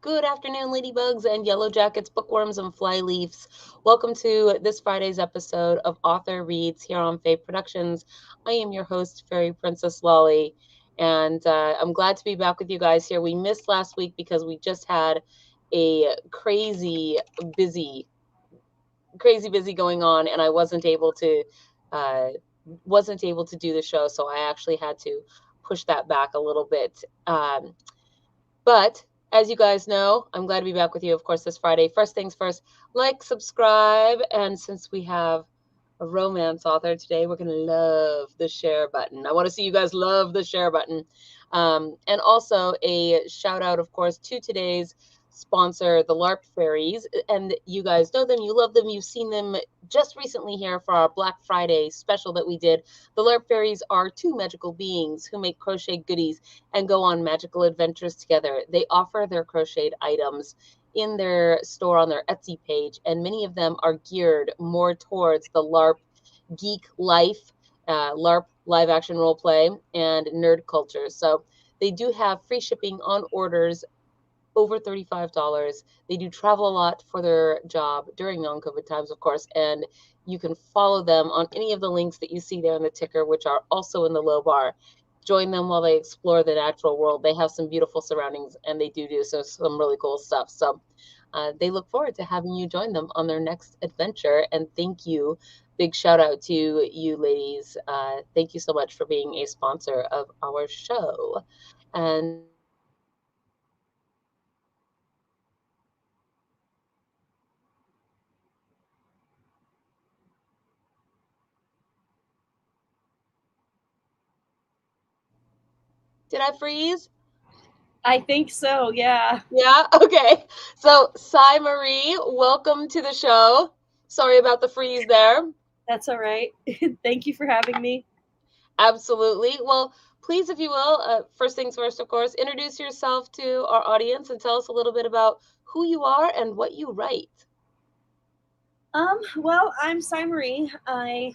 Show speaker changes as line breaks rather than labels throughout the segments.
Good afternoon, ladybugs and yellow jackets, bookworms, and flyleafs. Welcome to this Friday's episode of Author Reads here on Fae Productions. I am your host, Fairy Princess Lolly, and I'm glad to be back with you guys here. We missed last week because we just had a busy going on, and I uh, wasn't able to do the show, so I actually had to push that back a little bit. But as you guys know, I'm glad to be back with you, of course, this Friday. First things first, like, subscribe, and since we have a romance author today, we're going to love the share button. I want to see you guys love the share button. And also a shout out, of course, to today's sponsor, the LARP Fairies. And you guys know them, you love them, you've seen them just recently here for our Black Friday special that we did. The LARP Fairies are two magical beings who make crochet goodies and go on magical adventures together. They offer their crocheted items in their store on their Etsy page, and many of them are geared more towards the LARP geek life, LARP live action role play, and nerd culture. So they do have free shipping on orders over $35. They do travel a lot for their job during non-COVID times, of course, and you can follow them on any of the links that you see there in the ticker, which are also in the low bar. Join them while they explore the natural world. They have some beautiful surroundings, and they do some really cool stuff. So they look forward to having you join them on their next adventure. And thank you. Big shout out to you ladies. Thank you so much for being a sponsor of our show. And did I freeze?
I think so, yeah.
Yeah, okay. So, Sai Marie, welcome to the show. Sorry about the freeze there.
That's all right. Thank you for having me.
Absolutely. Well, please, if you will, first things first, of course, introduce yourself to our audience and tell us a little bit about who you are and what you write.
Well, I'm Cy Marie. I'm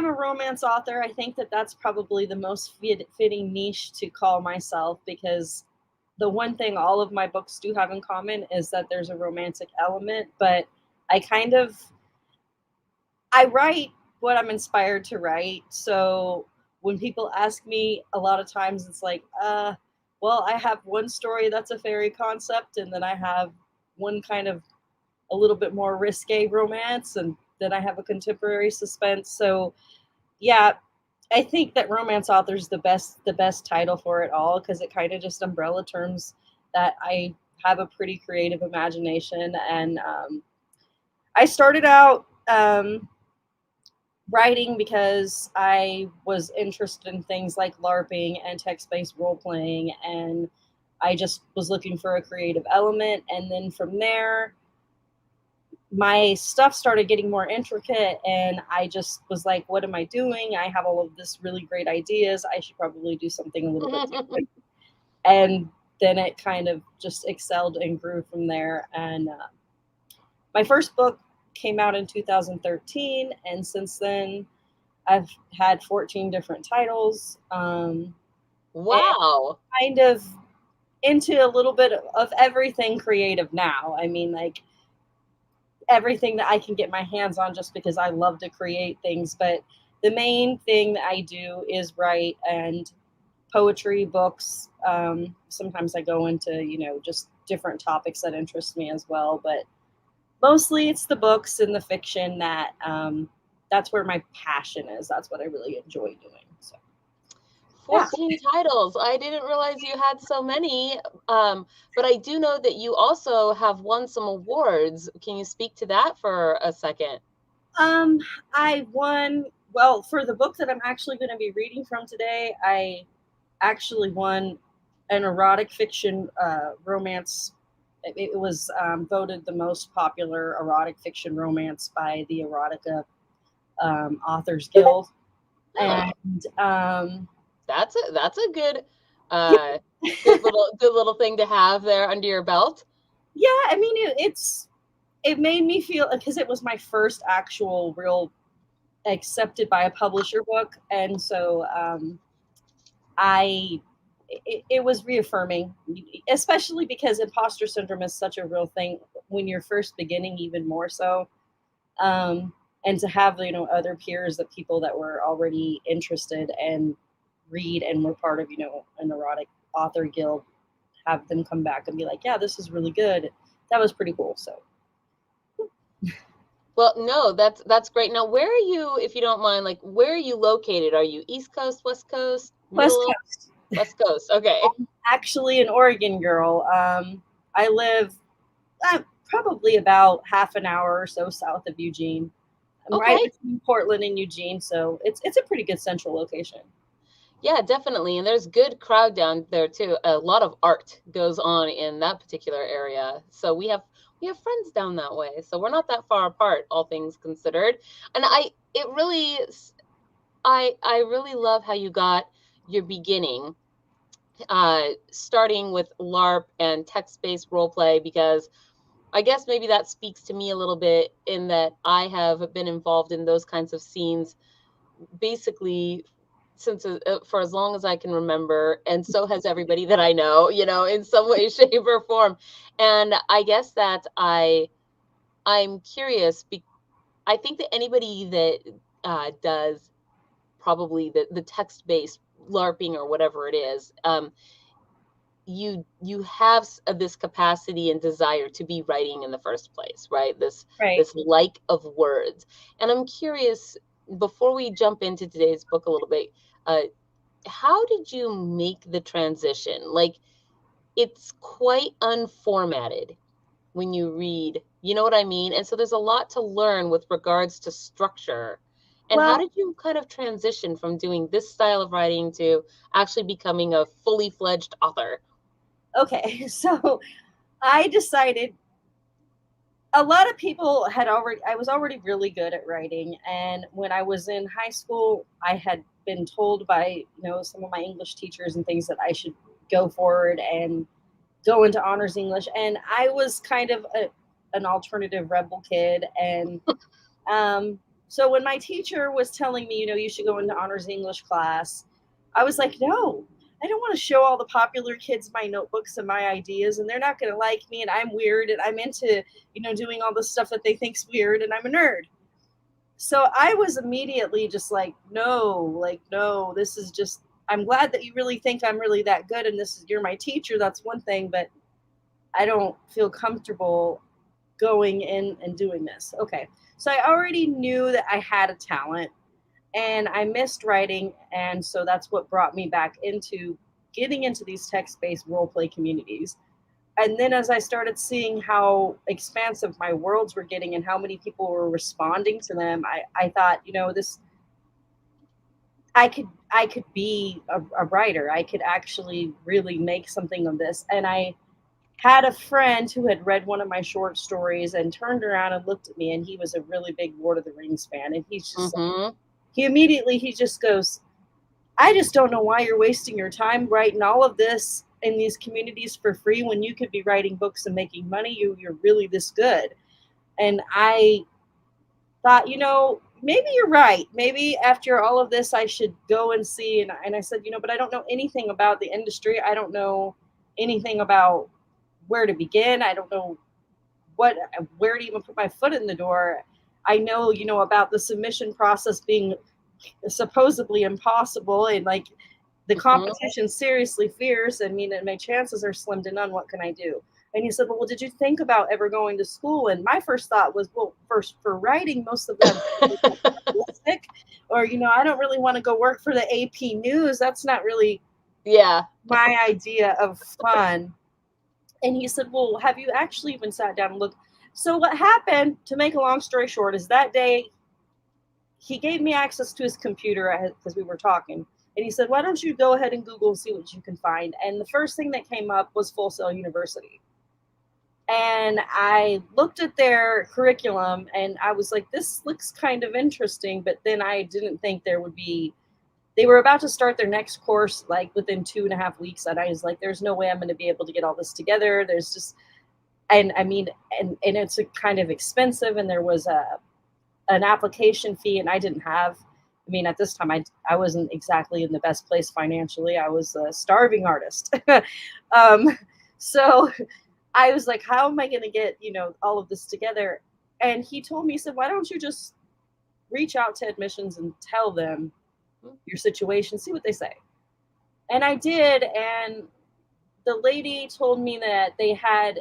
a romance author. I think that that's probably the most fitting niche to call myself because the one thing all of my books do have in common is that there's a romantic element, but I kind of I write what I'm inspired to write. So when people ask me, a lot of times it's like, well, I have one story that's a fairy concept, and then I have one kind of a little bit more risque romance, and then I have a contemporary suspense. So yeah, I think that romance author is the best title for it all because it kind of just umbrella terms that I have a pretty creative imagination, and I started out writing because I was interested in things like LARPing and text-based role playing, and I just was looking for a creative element, and then from there my stuff started getting more intricate, and I just was like, what am I doing? I have all of this really great ideas. I should probably do something a little bit different. And then it kind of just excelled and grew from there. And my first book came out in 2013, and since then I've had 14 different titles. And
Wow.
kind of into a little bit of everything creative now. I mean, like everything that I can get my hands on just because I love to create things. But the main thing that I do is write and poetry, books. Sometimes I go into, just different topics that interest me as well. But mostly it's the books and the fiction that's where my passion is. That's what I really enjoy doing. So, yeah.
14 titles. I didn't realize you had so many. But I do know that you also have won some awards. Can you speak to that for a second?
Um, I won, well, for the book that I'm actually going to be reading from today, I actually won an erotic fiction romance. It was voted the most popular erotic fiction romance by the Erotica Authors Guild.
Oh,
And
that's a good
yeah,
uh good little thing to have there under your belt.
yeah, I mean, it made me feel because it was my first actual real accepted by a publisher book. And so I it was reaffirming, especially because imposter syndrome is such a real thing when you're first beginning, even more so. And to have, you know, other peers, that people that were already interested and read and were part of, you know, an erotic author guild, have them come back and be like, yeah, this is really good. That was pretty cool. So.
Well, no, that's great. Now, where are you, if you don't mind, like, where are you located? Are you East Coast, West Coast,
West
middle?
Coast.
West Coast. Okay.
I'm actually an Oregon girl. I live probably about half an hour or so south of Eugene. I'm right
Okay.
between Portland and Eugene, so it's a pretty good central location.
Yeah, definitely. And there's good crowd down there too. A lot of art goes on in that particular area. So we have friends down that way. So we're not that far apart, all things considered. And I really love how you got your beginning, starting with LARP and text-based role play, because I guess maybe that speaks to me a little bit, in that I have been involved in those kinds of scenes basically since for as long as I can remember, and so has everybody that I know, you know, in some way, shape, or form. And I guess that I'm curious. I think that anybody that does probably the text based LARPing or whatever it is, you have this capacity and desire to be writing in the first place, right?
Right.
This like of words. And I'm curious, before we jump into today's book a little bit, uh, how did you make the transition? Like, it's quite unformatted when you read, you know what I mean? And so there's a lot to learn with regards to structure. And how
Well,
did you kind of transition from doing this style of writing to actually becoming a fully fledged author?
okay. So I decided, a lot of people had already, I was already really good at writing. And when I was in high school, I had been told by, you know, some of my English teachers and things that I should go forward and go into honors English. And I was kind of an alternative rebel kid. And so when my teacher was telling me, you know, you should go into honors English class, I was like, no, I don't want to show all the popular kids my notebooks and my ideas, and they're not going to like me, and I'm weird, and I'm into, you know, doing all this stuff that they think's weird, and I'm a nerd. So I was immediately just like, no, this is just, I'm glad that you really think I'm really that good, and this is, you're my teacher. That's one thing, but I don't feel comfortable going in and doing this. Okay. So I already knew that I had a talent and I missed writing. And so that's what brought me back into getting into these text based role play communities. And then as I started seeing how expansive my worlds were getting and how many people were responding to them, I thought, you know, this, I could be a writer. I could actually really make something of this. And I had a friend who had read one of my short stories and turned around and looked at me, and he was a really big Lord of the Rings fan, and he's just
Mm-hmm.
he just goes, I just don't know why you're wasting your time writing all of this in these communities for free when you could be writing books and making money. You're really this good. And I thought, you know, maybe you're right. Maybe after all of this I should go and see. And I said, you know, but I don't know anything about the industry. I don't know anything about where to begin. I don't know what, where to even put my foot in the door. I know, you know, about the submission process being supposedly impossible, and like the
Mm-hmm.
competition seriously fierce. I mean, and my chances are slim to none. What can I do? And he said, well, did you think about ever going to school? And my first thought was, well, first, for writing, most of them realistic, or, you know, I don't really want to go work for the AP News. That's not really
Yeah.
my idea of fun. And he said, well, have you actually even sat down and looked? So what happened, to make a long story short, is that day he gave me access to his computer because we were talking. And he said, why don't you go ahead and Google and see what you can find? And the first thing that came up was Full Sail University. And I looked at their curriculum and I was like, this looks kind of interesting. But then I didn't think there would be, they were about to start their next course like within 2.5 weeks. And I was like, there's no way I'm going to be able to get all this together. There's just, and I mean, and it's a kind of expensive, and there was an application fee, and I didn't have I mean, at this time, I wasn't exactly in the best place financially. I was a starving artist. So I was like, how am I going to get, all of this together? And he told me, he said, why don't you just reach out to admissions and tell them your situation, see what they say. And I did. And the lady told me that they had,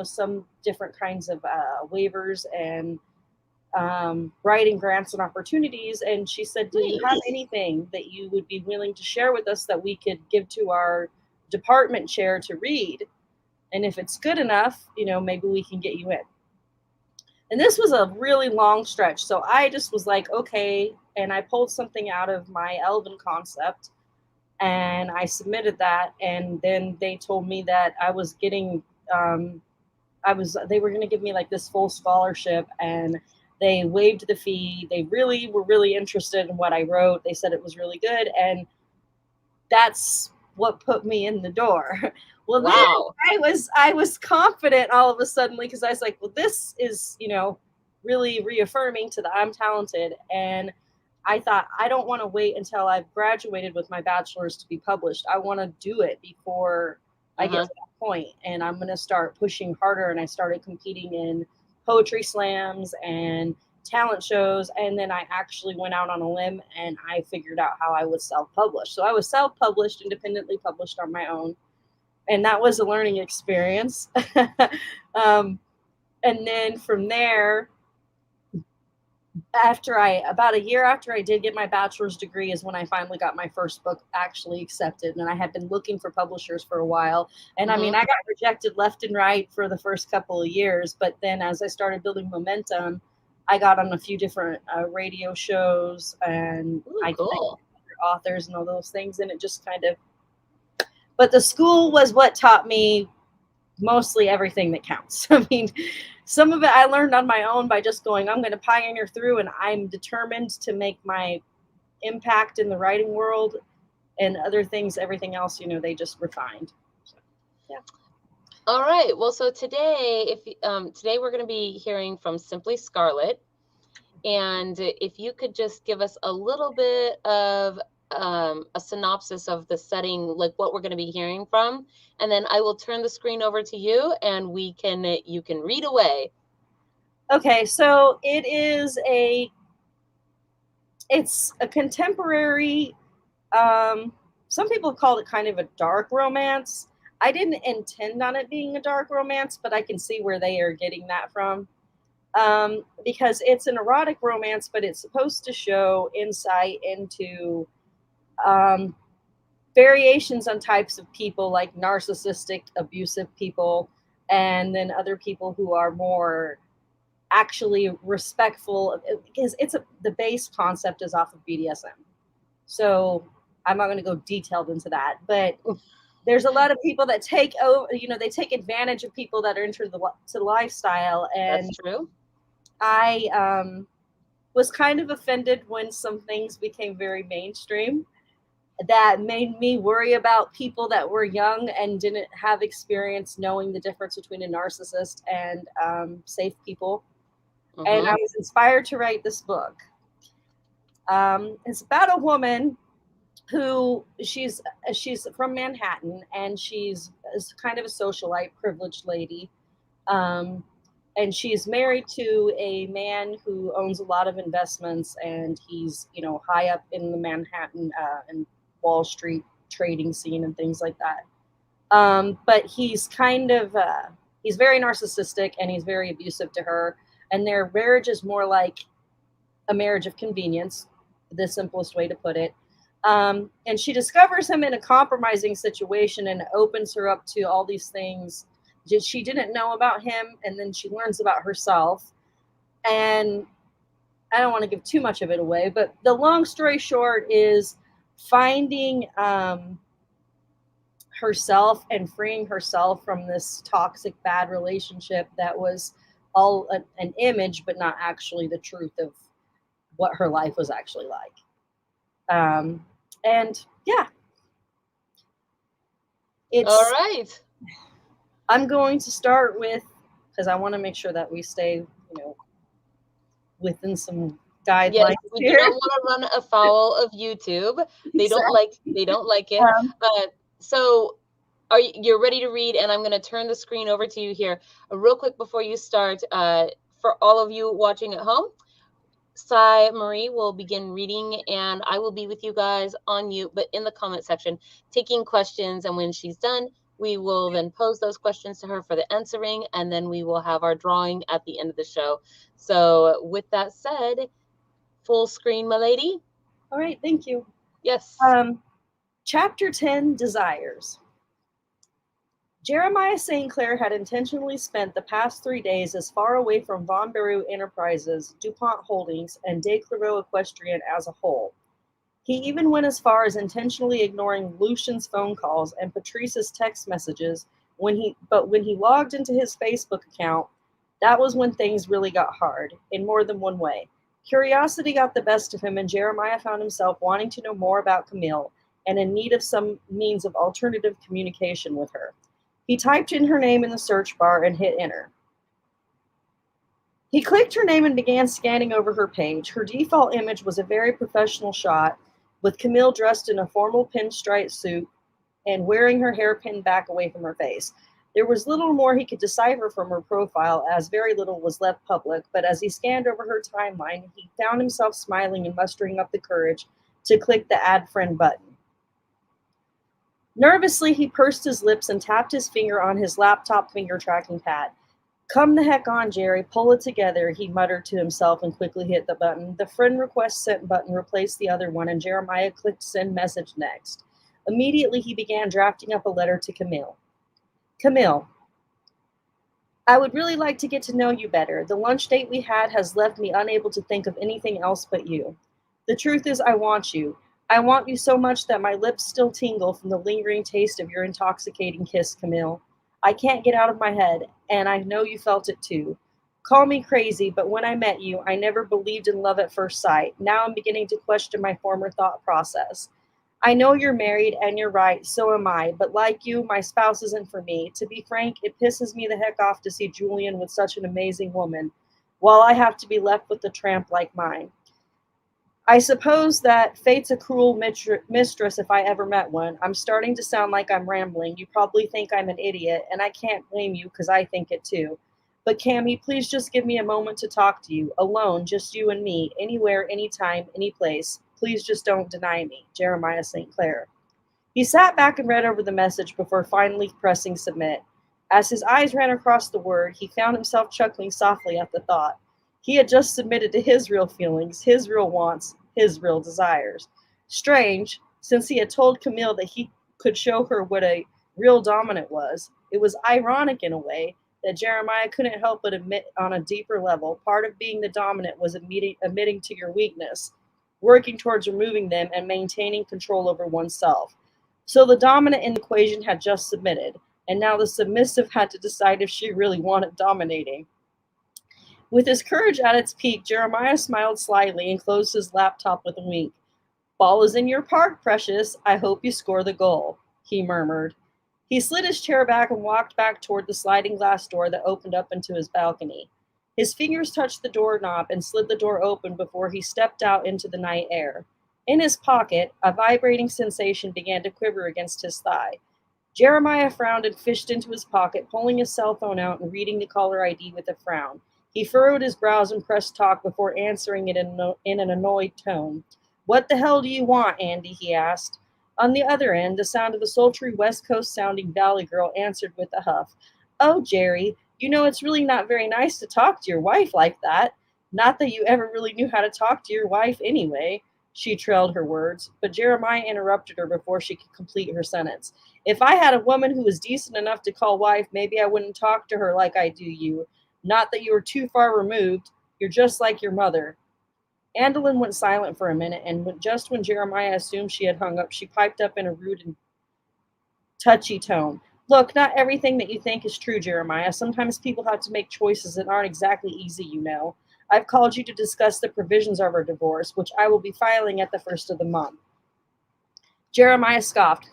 some different kinds of waivers and writing grants and opportunities. And she said, do you have anything that you would be willing to share with us that we could give to our department chair to read? And if it's good enough, maybe we can get you in. And this was a really long stretch. So I just was like, okay. And I pulled something out of my Elven concept and I submitted that. And then they told me that I was getting, they were going to give me like this full scholarship, and they waived the fee. They really were really interested in what I wrote. They said it was really good. And that's what put me in the door. Well, wow. Then I was confident all of a sudden, because I was like, well, this is, really reaffirming to the I'm talented. And I thought, I don't want to wait until I've graduated with my bachelor's to be published. I want to do it before I get to that point. And I'm going to start pushing harder. And I started competing in poetry slams and talent shows. And then I actually went out on a limb and I figured out how I would self-publish. So I was self-published, independently published on my own. And that was a learning experience. And then from there, about a year after I did get my bachelor's degree is when I finally got my first book actually accepted. And I had been looking for publishers for a while. And I mean, I got rejected left and right for the first couple of years. But then as I started building momentum, I got on a few different radio shows, and I connected with authors and all those things. And it just kind of, but the school was what taught me mostly everything that counts. I mean, some of it I learned on my own by just going, I'm going to pioneer through, and I'm determined to make my impact in the writing world. And other things, everything else, they just refined. So, yeah.
All right. Well, so today, today we're going to be hearing from Simply Scarlet. And if you could just give us a little bit of a synopsis of the setting, like what we're going to be hearing from, and then I will turn the screen over to you, and you can read away.
Okay, so it's a contemporary, some people have called it kind of a dark romance. I didn't intend on it being a dark romance, but I can see where they are getting that from. Because it's an erotic romance, but it's supposed to show insight into variations on types of people, like narcissistic, abusive people, and then other people who are more actually respectful, because the base concept is off of BDSM. So I'm not going to go detailed into that, but there's a lot of people that take over, they take advantage of people that are into the lifestyle. And
that's true.
I was kind of offended when some things became very mainstream. That made me worry about people that were young and didn't have experience knowing the difference between a narcissist and safe people. And I was inspired to write this book. It's about a woman who she's from Manhattan, and she's kind of a socialite, privileged lady. And she's married to a man who owns a lot of investments, and he's, high up in the Manhattan and Wall Street trading scene and things like that. But he's kind of, he's very narcissistic, and he's very abusive to her. And their marriage is more like a marriage of convenience, the simplest way to put it. And she discovers him in a compromising situation, and opens her up to all these things she didn't know about him. And then she learns about herself. And I don't want to give too much of it away, but the long story short is finding herself and freeing herself from this toxic, bad relationship that was all an image, but not actually the truth of what her life was actually like. And yeah.
All right.
I'm going to start with, because I want to make sure that we stay, within some guidelines
Yes, we do
here.
not want to run afoul of YouTube. They don't like it. So you're ready to read, and I'm going to turn the screen over to you here real quick before you start. For all of you watching at home, Sci Marie will begin reading, and I will be with you guys on mute, but in the comment section, taking questions. And when she's done, we will then pose those questions to her for the answering, and then we will have our drawing at the end of the show. So with that said, full screen, my lady.
All right, thank you.
Yes.
Chapter 10, Desires. Jeremiah St. Clair had intentionally spent the past 3 days as far away from Von Baru Enterprises, DuPont Holdings, and De Clairvaux Equestrian as a whole. He even went as far as intentionally ignoring Lucian's phone calls and Patrice's text messages when he logged into his Facebook account. That was when things really got hard, in more than one way. Curiosity got the best of him, and Jeremiah found himself wanting to know more about Camille and in need of some means of alternative communication with her. He typed in her name in the search bar and hit enter. He clicked her name and began scanning over her page. Her default image was a very professional shot with Camille dressed in a formal pinstripe suit and wearing her hair pinned back away from her face. There was little more he could decipher from her profile, as very little was left public, but as he scanned over her timeline, he found himself smiling and mustering up the courage to click the Add Friend button. Nervously, he pursed his lips and tapped his finger on his laptop finger tracking pad. Come the heck on, Jerry. Pull it together, he muttered to himself and quickly hit the button. The friend request sent button replaced the other one, and Jeremiah clicked send message next. Immediately, he began drafting up a letter to Camille. Camille, I would really like to get to know you better. The lunch date we had has left me unable to think of anything else but you. The truth is, I want you. I want you so much that my lips still tingle from the lingering taste of your intoxicating kiss, Camille. I can't get out of my head, and I know you felt it too. Call me crazy, but when I met you, I never believed in love at first sight. Now I'm beginning to question my former thought process. I know you're married, and you're right, so am I, but like you, my spouse isn't for me. To be frank, it pisses me the heck off to see Julian with such an amazing woman, while I have to be left with a tramp like mine. I suppose that fate's a cruel mistress if I ever met one. I'm starting to sound like I'm rambling. You probably think I'm an idiot, and I can't blame you because I think it too. But Cammy, please just give me a moment to talk to you, alone, just you and me, anywhere, anytime, any place. Please just don't deny me. Jeremiah St. Clair. He sat back and read over the message before finally pressing submit. As his eyes ran across the word, he found himself chuckling softly at the thought. He had just submitted to his real feelings, his real wants, his real desires. Strange, since he had told Camille that he could show her what a real dominant was. It was ironic in a way that Jeremiah couldn't help but admit on a deeper level, part of being the dominant was admitting to your weakness, working towards removing them and maintaining control over oneself. So the dominant in the equation had just submitted, and now the submissive had to decide if she really wanted dominating. With his courage at its peak, Jeremiah smiled slyly and closed his laptop with a wink. Ball is in your park, precious. I hope you score the goal, he murmured. He slid his chair back and walked back toward the sliding glass door that opened up into his balcony. His fingers touched the doorknob and slid the door open before he stepped out into the night air. In his pocket, a vibrating sensation began to quiver against his thigh. Jeremiah frowned and fished into his pocket, pulling his cell phone out and reading the caller ID with a frown. He furrowed his brows and pressed talk before answering it in an annoyed tone. What the hell do you want, Andy? He asked. On the other end, the sound of a sultry West Coast-sounding valley girl answered with a huff. Oh, Jerry, you know it's really not very nice to talk to your wife like that. Not that you ever really knew how to talk to your wife anyway. She trailed her words, but Jeremiah interrupted her before she could complete her sentence. If I had a woman who was decent enough to call wife, maybe I wouldn't talk to her like I do you. Not that you are too far removed. You're just like your mother. Andalyn went silent for a minute, and just when Jeremiah assumed she had hung up, she piped up in a rude and touchy tone. Look, not everything that you think is true, Jeremiah. Sometimes people have to make choices that aren't exactly easy, you know. I've called you to discuss the provisions of our divorce, which I will be filing at the first of the month. Jeremiah scoffed.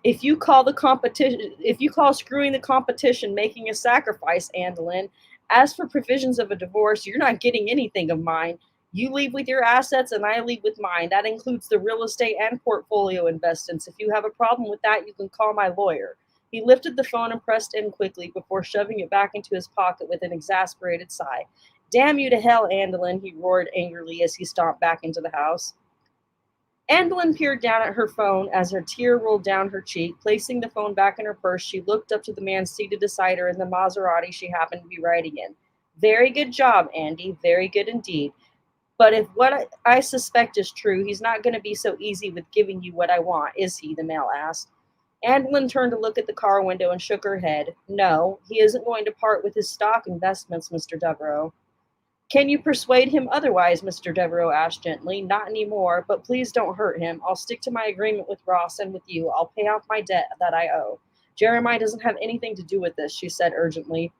If you call screwing the competition making a sacrifice, Andalyn, as for provisions of a divorce, you're not getting anything of mine. You leave with your assets and I leave with mine. That includes the real estate and portfolio investments. If you have a problem with that, you can call my lawyer. He lifted the phone and pressed in quickly before shoving it back into his pocket with an exasperated sigh. Damn you to hell, Andolin, he roared angrily as he stomped back into the house. Andolin peered down at her phone as her tear rolled down her cheek. Placing the phone back in her purse, she looked up to the man seated beside her in the Maserati she happened to be riding in. Very good job, Andy. Very good indeed. But if what I suspect is true, he's not going to be so easy with giving you what I want, is he? The male asked. Andolin turned to look at the car window and shook her head. No, he isn't going to part with his stock investments, Mr. Devereaux. Can you persuade him otherwise? Mr. Devereaux asked gently. Not anymore, but please don't hurt him. I'll stick to my agreement with Ross and with you. I'll pay off my debt that I owe. Jeremiah doesn't have anything to do with this, she said urgently.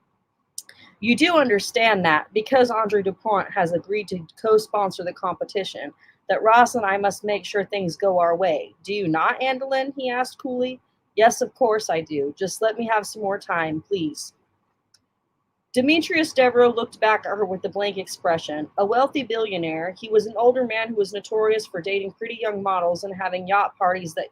You do understand that, because Andre Dupont has agreed to co-sponsor the competition, that Ross and I must make sure things go our way. Do you not, Andolin? He asked coolly. Yes, of course I do. Just let me have some more time, please. Demetrius Devereaux looked back at her with a blank expression. A wealthy billionaire, he was an older man who was notorious for dating pretty young models and having yacht parties that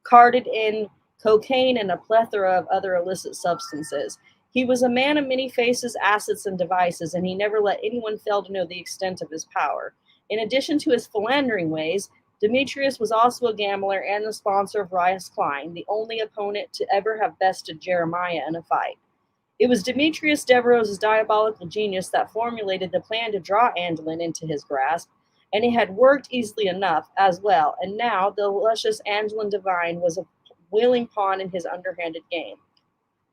carted in cocaine and a plethora of other illicit substances. He was a man of many faces, assets, and devices, and he never let anyone fail to know the extent of his power. In addition to his philandering ways, Demetrius was also a gambler and the sponsor of Rias Klein, the only opponent to ever have bested Jeremiah in a fight. It was Demetrius Devereaux's diabolical genius that formulated the plan to draw Andolin into his grasp, and it had worked easily enough as well, and now the luscious Andolin Devine was a willing pawn in his underhanded game.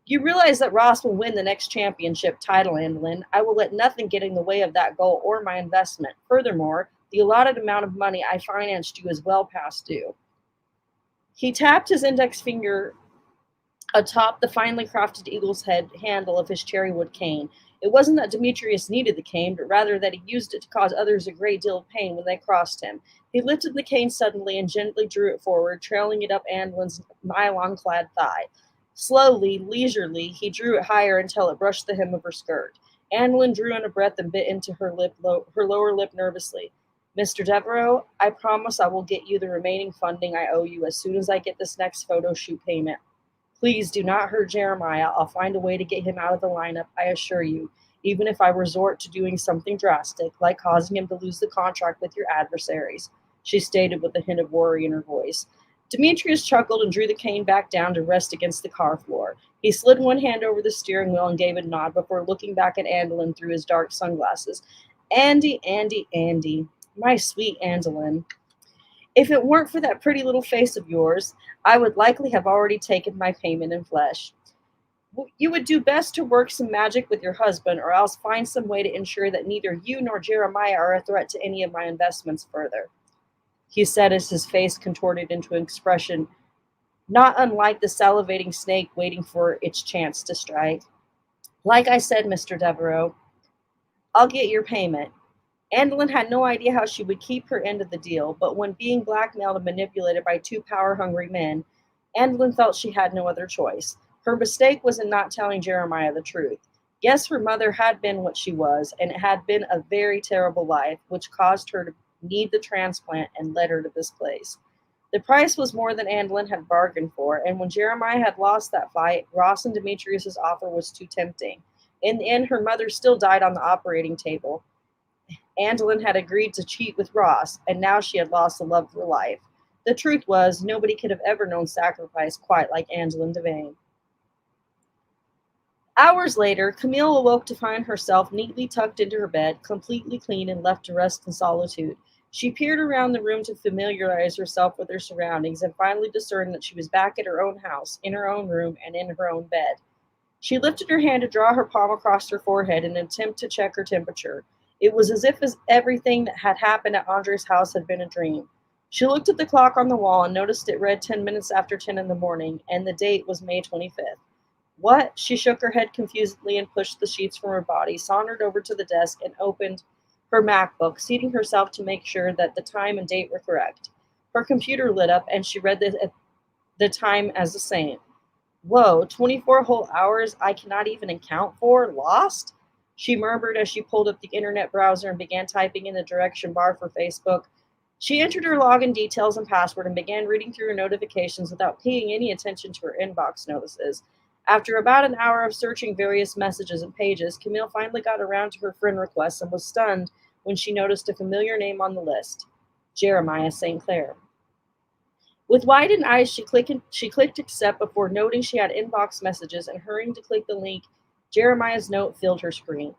You realize that Ross will win the next championship title, Andolin. I will let nothing get in the way of that goal or my investment. Furthermore, the allotted amount of money I financed you is well past due. He tapped his index finger atop the finely crafted eagle's head handle of his cherrywood cane. It wasn't that Demetrius needed the cane, but rather that he used it to cause others a great deal of pain when they crossed him. He lifted the cane suddenly and gently drew it forward, trailing it up Andolin's nylon-clad thigh. Slowly, leisurely, he drew it higher until it brushed the hem of her skirt. Andolin drew in a breath and bit into her lower lip nervously. Mr. Devereaux, I promise I will get you the remaining funding I owe you as soon as I get this next photo shoot payment. Please do not hurt Jeremiah. I'll find a way to get him out of the lineup, I assure you, even if I resort to doing something drastic, like causing him to lose the contract with your adversaries, she stated with a hint of worry in her voice. Demetrius chuckled and drew the cane back down to rest against the car floor. He slid one hand over the steering wheel and gave a nod before looking back at Andolin through his dark sunglasses. Andy, Andy, Andy, my sweet Andolin. If it weren't for that pretty little face of yours, I would likely have already taken my payment in flesh. You would do best to work some magic with your husband, or else find some way to ensure that neither you nor Jeremiah are a threat to any of my investments further, he said as his face contorted into an expression not unlike the salivating snake waiting for its chance to strike. Like I said, Mr. Devereaux, I'll get your payment. Andolin had no idea how she would keep her end of the deal, but when being blackmailed and manipulated by two power-hungry men, Andolin felt she had no other choice. Her mistake was in not telling Jeremiah the truth. Yes, her mother had been what she was, and it had been a very terrible life, which caused her to need the transplant and led her to this place. The price was more than Andolin had bargained for, and when Jeremiah had lost that fight, Ross and Demetrius's offer was too tempting. In the end, her mother still died on the operating table. Andolin had agreed to cheat with Ross, and now she had lost the love of her life. The truth was, nobody could have ever known sacrifice quite like Andolin Devane. Hours later, Camille awoke to find herself neatly tucked into her bed, completely clean and left to rest in solitude. She peered around the room to familiarize herself with her surroundings and finally discerned that she was back at her own house, in her own room, and in her own bed. She lifted her hand to draw her palm across her forehead in an attempt to check her temperature. It was as if everything that had happened at Andre's house had been a dream. She looked at the clock on the wall and noticed it read 10 minutes after 10 in the morning, and the date was May 25th. What? She shook her head confusedly and pushed the sheets from her body, sauntered over to the desk, and opened her MacBook, seating herself to make sure that the time and date were correct. Her computer lit up, and she read the time as the same. Whoa, 24 whole hours I cannot even account for? Lost? she murmured as she pulled up the internet browser and began typing in the direction bar for Facebook. She entered her login details and password and began reading through her notifications without paying any attention to her inbox notices. After about an hour of searching various messages and pages, Camille finally got around to her friend requests and was stunned when she noticed a familiar name on the list, Jeremiah St. Clair. With widened eyes, she clicked accept before noting she had inbox messages and hurrying to click the link. Jeremiah's note filled her screen.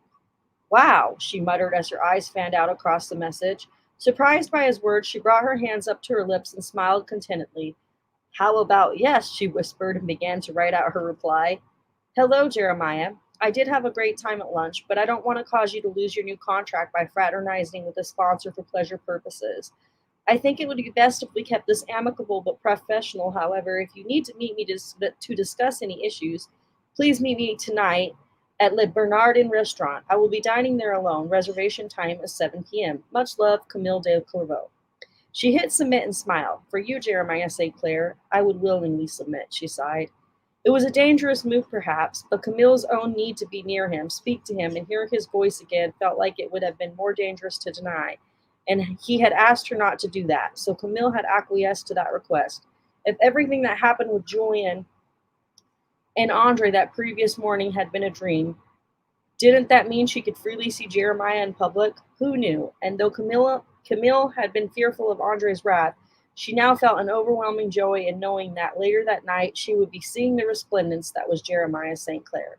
Wow, she muttered as her eyes fanned out across the message. Surprised by his words, she brought her hands up to her lips and smiled contentedly. How about yes, she whispered and began to write out her reply. Hello, Jeremiah. I did have a great time at lunch, but I don't want to cause you to lose your new contract by fraternizing with a sponsor for pleasure purposes. I think it would be best if we kept this amicable but professional. However, if you need to meet me to discuss any issues, please meet me tonight at Le Bernardin restaurant. I will be dining there alone. Reservation time is 7 p.m. Much love, Camille de Clairvaux. She hit submit and smiled. For you, Jeremiah St. Clair, I would willingly submit, she sighed. It was a dangerous move, perhaps, but Camille's own need to be near him, speak to him, and hear his voice again felt like it would have been more dangerous to deny. And he had asked her not to do that, so Camille had acquiesced to that request. If everything that happened with Julian and Andre that previous morning had been a dream, didn't that mean she could freely see Jeremiah in public? Who knew? And though Camille had been fearful of Andre's wrath, she now felt an overwhelming joy in knowing that later that night she would be seeing the resplendence that was Jeremiah St. Clair.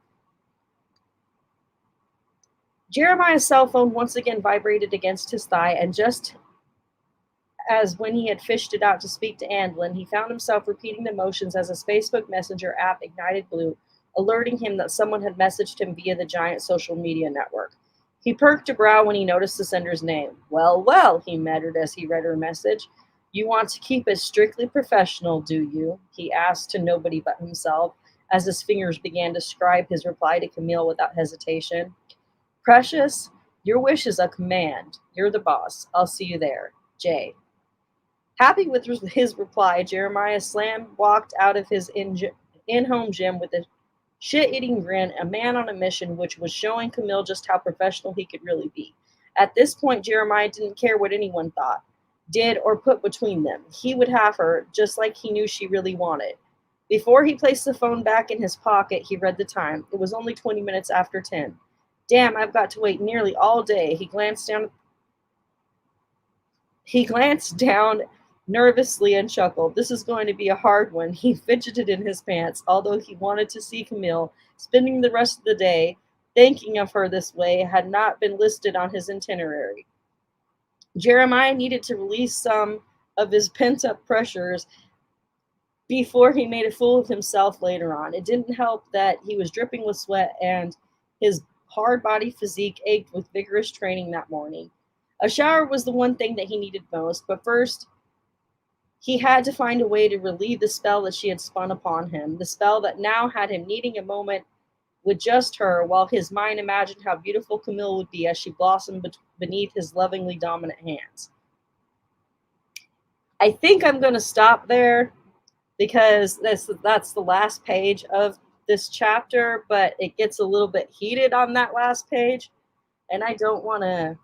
Jeremiah's cell phone once again vibrated against his thigh, and just as when he had fished it out to speak to Andlin, he found himself repeating the motions as his Facebook Messenger app ignited blue, alerting him that someone had messaged him via the giant social media network. He perked a brow when he noticed the sender's name. Well, well, he muttered as he read her message. You want to keep it strictly professional, do you? He asked to nobody but himself, as his fingers began to scribe his reply to Camille without hesitation. Precious, your wish is a command. You're the boss. I'll see you there. Jay. Happy with his reply, Jeremiah walked out of his in-home gym with a shit-eating grin, a man on a mission, which was showing Camille just how professional he could really be. At this point, Jeremiah didn't care what anyone thought, did, or put between them. He would have her, just like he knew she really wanted. Before he placed the phone back in his pocket, he read the time. It was only 20 minutes after 10. Damn, I've got to wait nearly all day. He glanced down nervously and chuckled. This is going to be a hard one. He fidgeted in his pants, although he wanted to see Camille. Spending the rest of the day thinking of her this way had not been listed on his itinerary. Jeremiah needed to release some of his pent-up pressures before he made a fool of himself later on. It didn't help that he was dripping with sweat and his hard body physique ached with vigorous training that morning. A shower was the one thing that he needed most, but first he had to find a way to relieve the spell that she had spun upon him, the spell that now had him needing a moment with just her, while his mind imagined how beautiful Camille would be as she blossomed beneath his lovingly dominant hands. I think I'm going to stop there because that's the last page of this chapter, but it gets a little bit heated on that last page, and I don't want to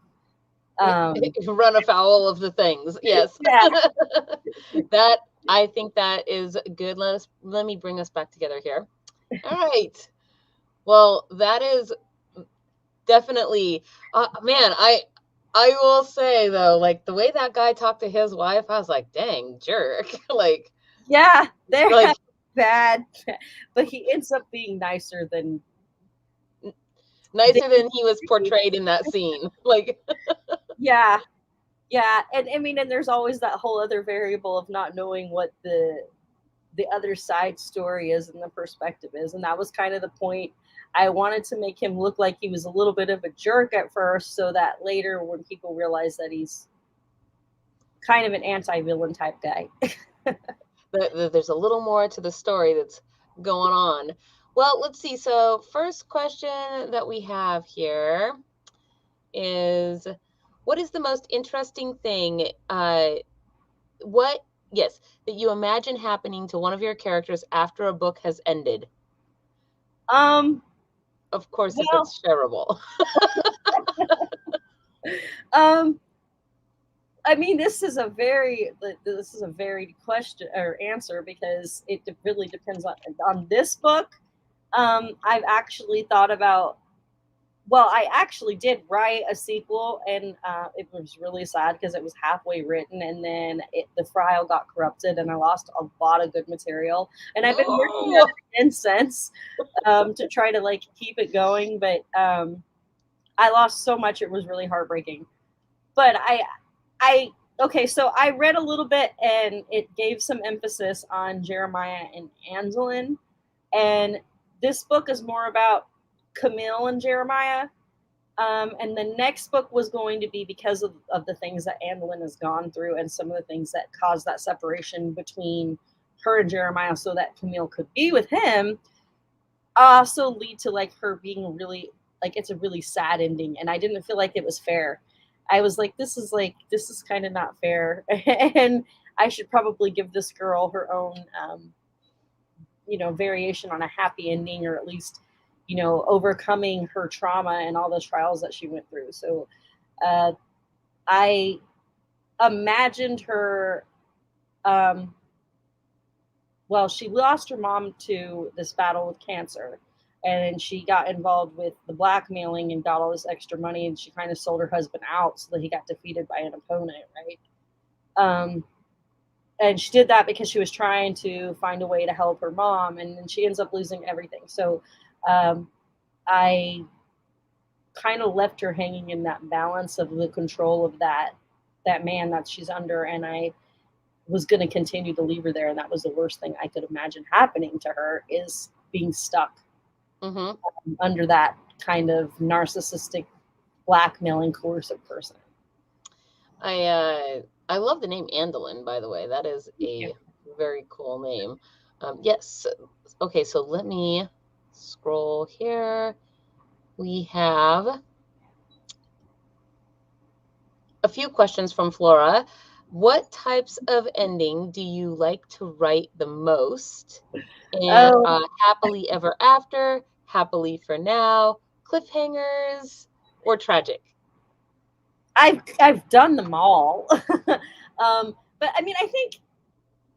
run afoul of the things. Yes.
Yeah.
That, I think that is good. Let me bring us back together here. All right. Well, that is definitely, man, I will say though, like the way that guy talked to his wife, I was like, dang, jerk. Like,
yeah, they're
like
bad, but he ends up being nicer than
he was portrayed in that scene. Like,
yeah, and I mean, and there's always that whole other variable of not knowing what the other side story is and the perspective is, and that was kind of the point. I wanted to make him look like he was a little bit of a jerk at first, so that later when people realize that he's kind of an anti-villain type guy.
There's a little more to the story that's going on. Well, let's see. So first question that we have here is, what is the most interesting thing that you imagine happening to one of your characters after a book has ended? Of course, if
Well,
it's shareable.
I mean, this is a very question or answer, because it really depends on this book. I've actually thought about. Well, I actually did write a sequel, and it was really sad because it was halfway written, and then the file got corrupted, and I lost a lot of good material. And I've been working on it again since, to try to like keep it going, but I lost so much; it was really heartbreaking. But okay, so I read a little bit, and it gave some emphasis on Jeremiah and Anzelin, and this book is more about Camille and Jeremiah. And the next book was going to be because of the things that Andelin has gone through, and some of the things that caused that separation between her and Jeremiah, so that Camille could be with him, also lead to like her being really like, it's a really sad ending, and I didn't feel like it was fair. I was like, this is kind of not fair, and I should probably give this girl her own variation on a happy ending, or at least overcoming her trauma and all those trials that she went through. So I imagined her, well, she lost her mom to this battle with cancer, and she got involved with the blackmailing and got all this extra money, and she kind of sold her husband out so that he got defeated by an opponent, right? And she did that because she was trying to find a way to help her mom, and then she ends up losing everything. So I kind of left her hanging in that balance of the control of that man that she's under, and I was going to continue to leave her there, and that was the worst thing I could imagine happening to her, is being stuck under that kind of narcissistic, blackmailing, coercive person.
I love the name Andelin, by the way. That is a very cool name. Yes. Okay, so let me scroll here. We have a few questions from Flora. What types of ending do you like to write the most? And happily ever after, happily for now, cliffhangers, or tragic?
I've done them all. But I mean, I think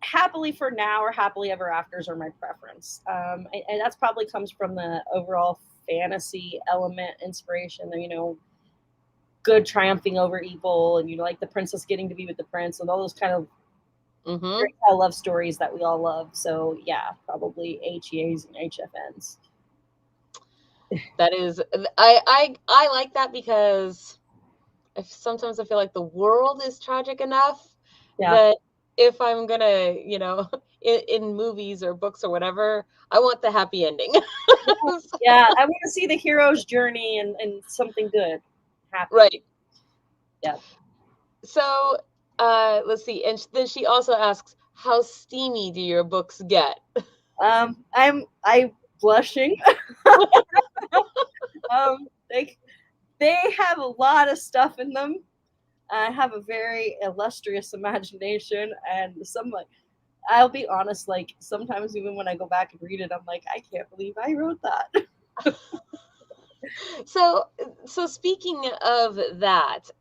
happily for now or happily ever afters are my preference. And that's probably comes from the overall fantasy element, inspiration, good triumphing over evil, and like the princess getting to be with the prince, and all those kind of love stories that we all love. So yeah, probably HEAs and HFNs.
That is, I like that, because sometimes I feel like the world is tragic enough that if I'm gonna, in movies or books or whatever, I want the happy ending.
Yeah, I want to see the hero's journey and something good happen.
Right.
Yeah.
So let's see. And then she also asks, how steamy do your books get?
I'm blushing. They have a lot of stuff in them. I have a very illustrious imagination, and I'll be honest, like sometimes even when I go back and read it, I'm like, I can't believe I wrote that.
So speaking of that,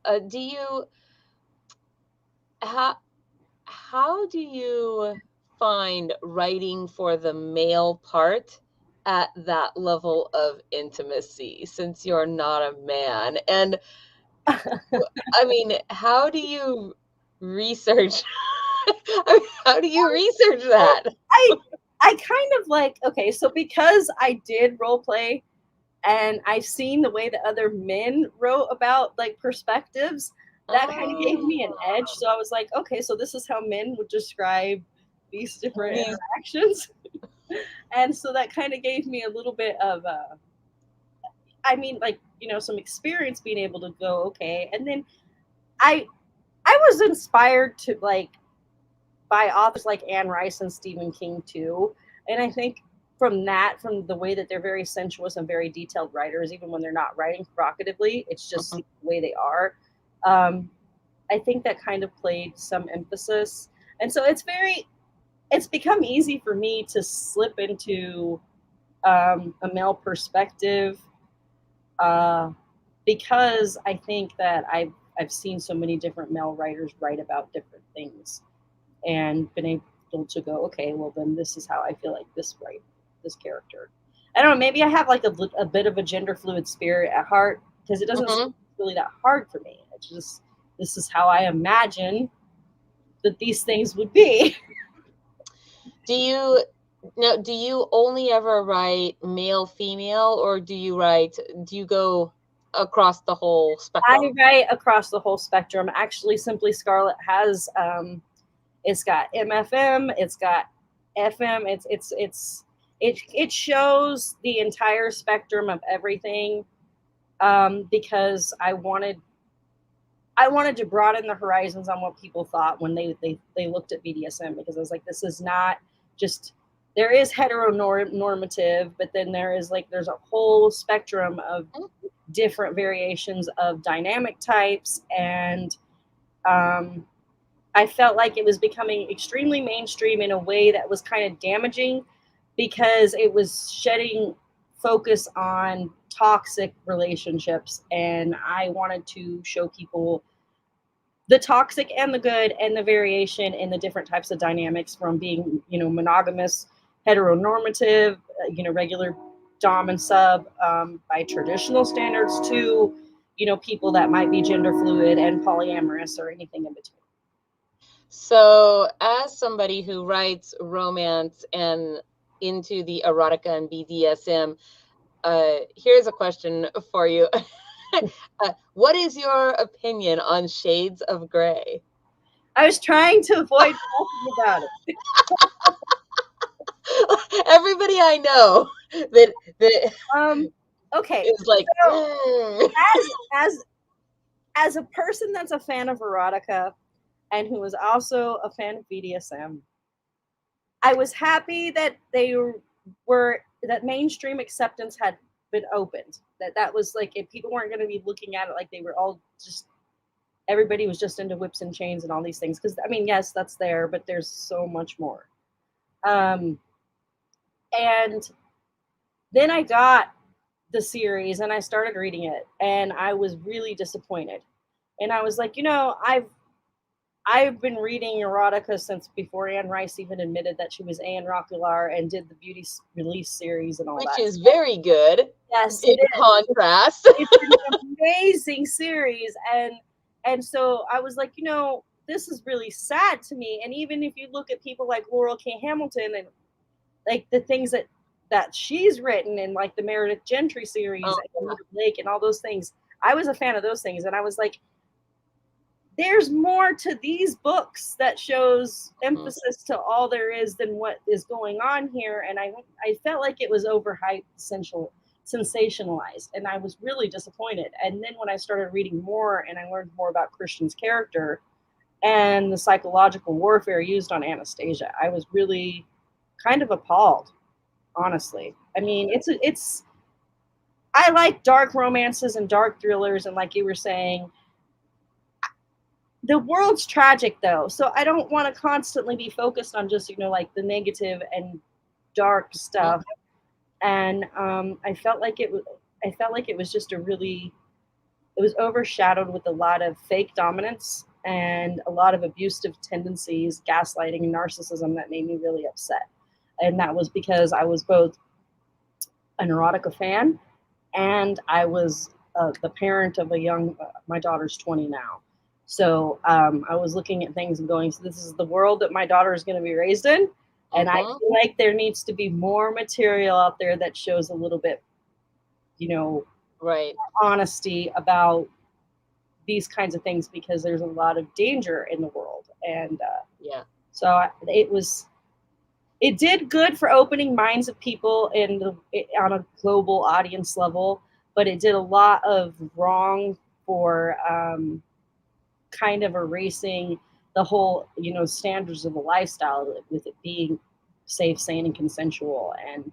how do you find writing for the male part at that level of intimacy, since you're not a man? And I mean, how do you research? How do you research that?
I kind of like, okay, so because I did role play, and I've seen the way that other men wrote about like perspectives, that kind of gave me an edge. So I was like, okay, so this is how men would describe these different interactions. And so that kind of gave me a little bit of some experience being able to go, okay. And then I was inspired to by authors like Anne Rice and Stephen King too. And I think from the way that they're very sensuous and very detailed writers, even when they're not writing provocatively, it's just the way they are. I think that kind of played some emphasis. And so it's become easy for me to slip into a male perspective, because I think that I've seen so many different male writers write about different things, and been able to go, okay, well then this is how I feel like this character. I don't know. Maybe I have like a bit of a gender fluid spirit at heart, because it doesn't seem really that hard for me. It's just, this is how I imagine that these things would be.
Do you only ever write male, female, or do you go across the whole spectrum?
I write across the whole spectrum. Actually, Simply Scarlet has it's got MFM, it's got FM, it shows the entire spectrum of everything, because I wanted to broaden the horizons on what people thought when they looked at BDSM, because I was like, this is not just, there is heteronormative, but then there's a whole spectrum of different variations of dynamic types. And I felt like it was becoming extremely mainstream in a way that was kind of damaging, because it was shedding focus on toxic relationships, and I wanted to show people the toxic and the good and the variation in the different types of dynamics, from being, monogamous, heteronormative, regular dom and sub, by traditional standards, to people that might be gender fluid and polyamorous, or anything in between.
So, as somebody who writes romance and into the erotica and BDSM, here's a question for you. What is your opinion on shades of gray?
I was trying to avoid talking about it.
Everybody I know that
okay,
is like,
so, as a person that's a fan of erotica and who was also a fan of BDSM, I was happy that that mainstream acceptance had been opened. That was like, if people weren't going to be looking at it like they were all just, everybody was just into whips and chains and all these things. Because I mean, yes, that's there, but there's so much more. And then I got the series and I started reading it, and I was really disappointed. And I was like, I've been reading erotica since before Anne Rice even admitted that she was Anne Roquelaure and did the Beauty Release series and all
which
that.
Which is very good.
Yes,
in contrast.
It's an amazing series, and so I was like, this is really sad to me. And even if you look at people like Laurel K. Hamilton and like the things that she's written, in like the Meredith Gentry series, and Lake and all those things, I was a fan of those things, and I was like, there's more to these books that shows emphasis to all there is than what is going on here. And I felt like it was overhyped, sensationalized, and I was really disappointed. And then when I started reading more and I learned more about Christian's character and the psychological warfare used on Anastasia, I was really kind of appalled, honestly. I mean, I like dark romances and dark thrillers, and like you were saying, the world's tragic though, so I don't want to constantly be focused on just like the negative and dark stuff. And I felt like it was just it was overshadowed with a lot of fake dominance and a lot of abusive tendencies, gaslighting, and narcissism that made me really upset. And that was because I was both an erotica fan and I was the parent of a young, my daughter's 20 now. So I was looking at things and going, so this is the world that my daughter is going to be raised in. And I feel like there needs to be more material out there that shows a little bit, honesty about these kinds of things, because there's a lot of danger in the world. And so it did good for opening minds of people on a global audience level, but it did a lot of wrong for kind of erasing the whole, standards of the lifestyle, with it being safe, sane, and consensual. And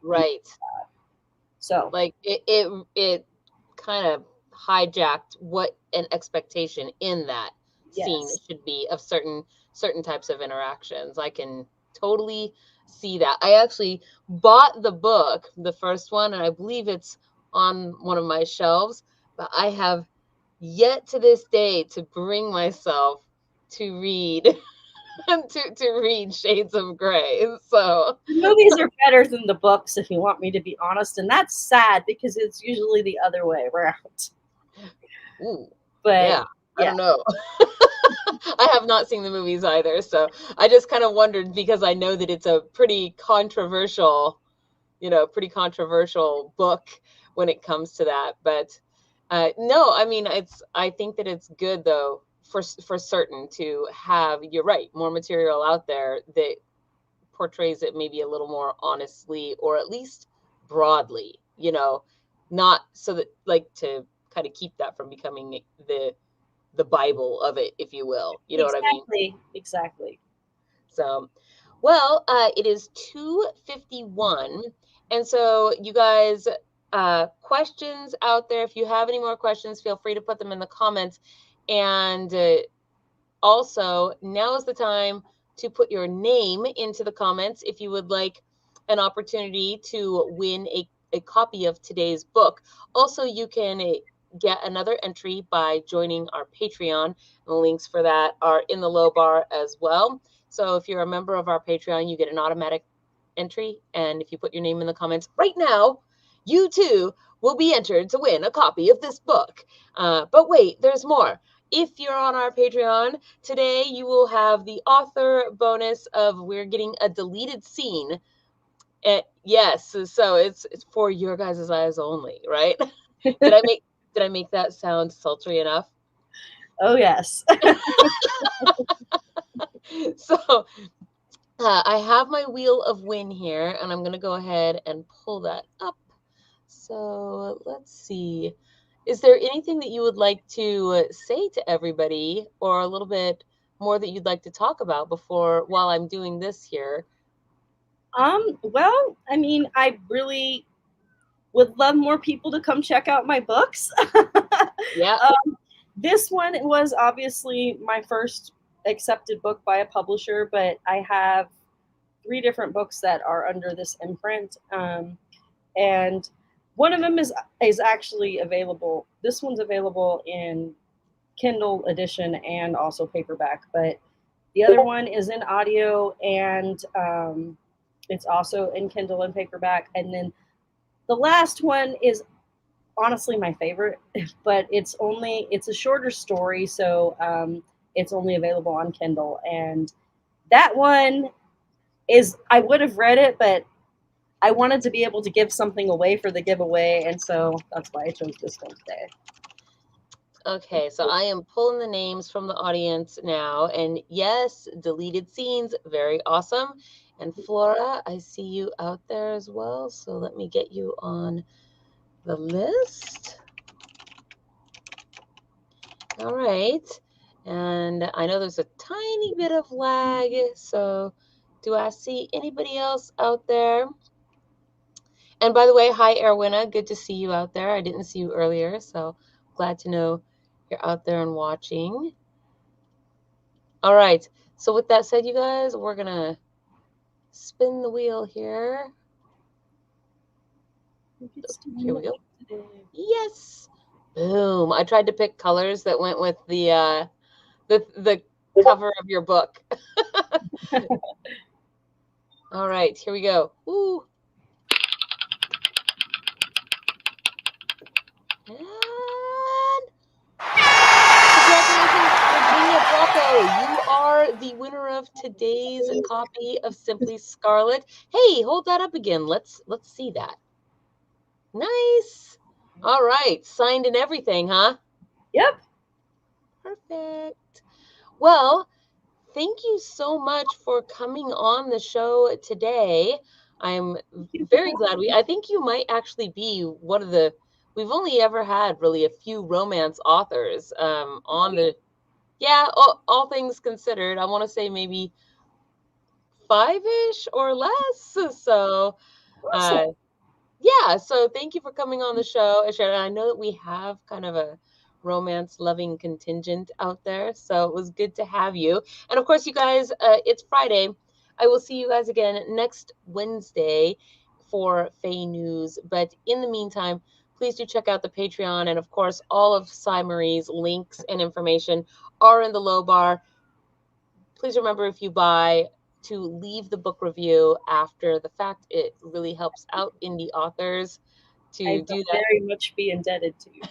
so
like it kind of hijacked what an expectation in that scene should be of certain types of interactions. I can totally see that. I actually bought the book, the first one, and I believe it's on one of my shelves, but I have yet to this day to bring myself to read to read Shades of Grey. So
the movies are better than the books, if you want me to be honest, and that's sad because it's usually the other way around.
ooh,
But
yeah, I don't know. I have not seen the movies either, so I just kind of wondered because I know that it's a pretty controversial, pretty controversial book when it comes to that. But no, I mean, I think that it's good though for certain to have, you're right, more material out there that portrays it maybe a little more honestly, or at least broadly, not so that, like, to kind of keep that from becoming the Bible of it, if you will. You know what I mean?
Exactly.
So, well, it is 2:51, and so you guys, questions out there. If you have any more questions, feel free to put them in the comments. And also, now is the time to put your name into the comments if you would like an opportunity to win a copy of today's book. Also, you can get another entry by joining our Patreon. The links for that are in the low bar as well. So if you're a member of our Patreon, you get an automatic entry. And if you put your name in the comments right now, you too will be entered to win a copy of this book. But wait, there's more. If you're on our Patreon today, you will have the author bonus of we're getting a deleted scene. Yes, so it's for your guys' eyes only, right? Did I make that sound sultry enough?
Oh yes.
So I have my wheel of win here, and I'm going to go ahead and pull that up. So let's see. Is there anything that you would like to say to everybody, or a little bit more that you'd like to talk about while I'm doing this here?
Well, I mean, I really would love more people to come check out my books.
Yeah.
This one was obviously my first accepted book by a publisher, but I have 3 different books that are under this imprint. And one of them is actually available. This one's available in Kindle edition and also paperback, but the other one is in audio, and it's also in Kindle and paperback. And then the last one is honestly my favorite, but it's a shorter story, so it's only available on Kindle. And that one I would have read it, but I wanted to be able to give something away for the giveaway, and so that's why I chose this one today.
Okay, so I am pulling the names from the audience now, and yes, deleted scenes, very awesome. And Flora, I see you out there as well, so let me get you on the list. All right, and I know there's a tiny bit of lag, so do I see anybody else out there? And by the way, hi, Erwina. Good to see you out there. I didn't see you earlier, so glad to know you're out there and watching. All right. So with that said, you guys, we're going to spin the wheel here. Here we go. Yes. Boom. I tried to pick colors that went with the cover of your book. All right, here we go. Ooh. And congratulations, Virginia Bracco. You are the winner of today's copy of Simply Scarlet. Hey, hold that up again. Let's see that. Nice. All right, signed and everything, huh?
Yep.
Perfect. Well, thank you so much for coming on the show today. I'm very glad I think you might actually be one of we've only ever had really a few romance authors on the, yeah, all things considered, I want to say maybe 5-ish or less. So,
Awesome.
yeah, so thank you for coming on the show. I know that we have kind of a romance loving contingent out there, so it was good to have you. And of course, you guys, it's Friday. I will see you guys again next Wednesday for Fae News. But in the meantime, please do check out the Patreon. And of course, all of Sci Marie's links and information are in the low bar. Please remember, if you buy, to leave the book review after the fact. It really helps out indie authors to
I
do
will
that.
very much be indebted to you.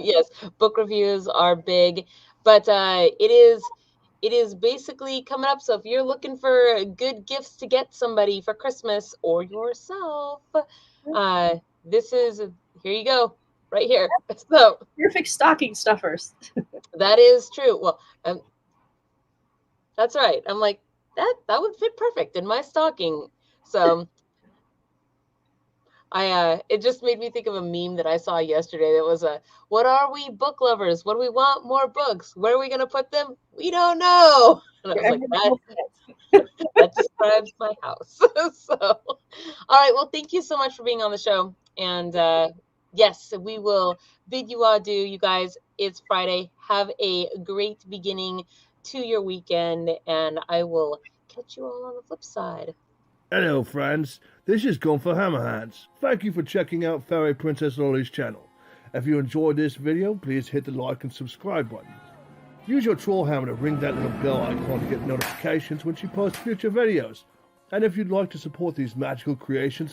Yes, book reviews are big, but it is basically coming up. So if you're looking for good gifts to get somebody for Christmas or yourself, this is, here you go, right here. So
Perfect stocking stuffers.
that is true. Well, that's right. I'm like, that would fit perfect in my stocking. So it just made me think of a meme that I saw yesterday that was what are we book lovers? What do we want? More books. Where are we gonna put them? We don't know. And I was like, that describes my house. So all right, well, thank you so much for being on the show. And yes, we will bid you adieu, you guys. It's Friday. Have a great beginning to your weekend, and I will catch you all on the flip side.
Hello friends, this is Gunther Hammerhands. Thank you for checking out Fairy Princess Lolly's channel. If you enjoyed this video, please hit the like and subscribe button. Use your troll hammer to ring that little bell icon to get notifications when she posts future videos. And if you'd like to support these magical creations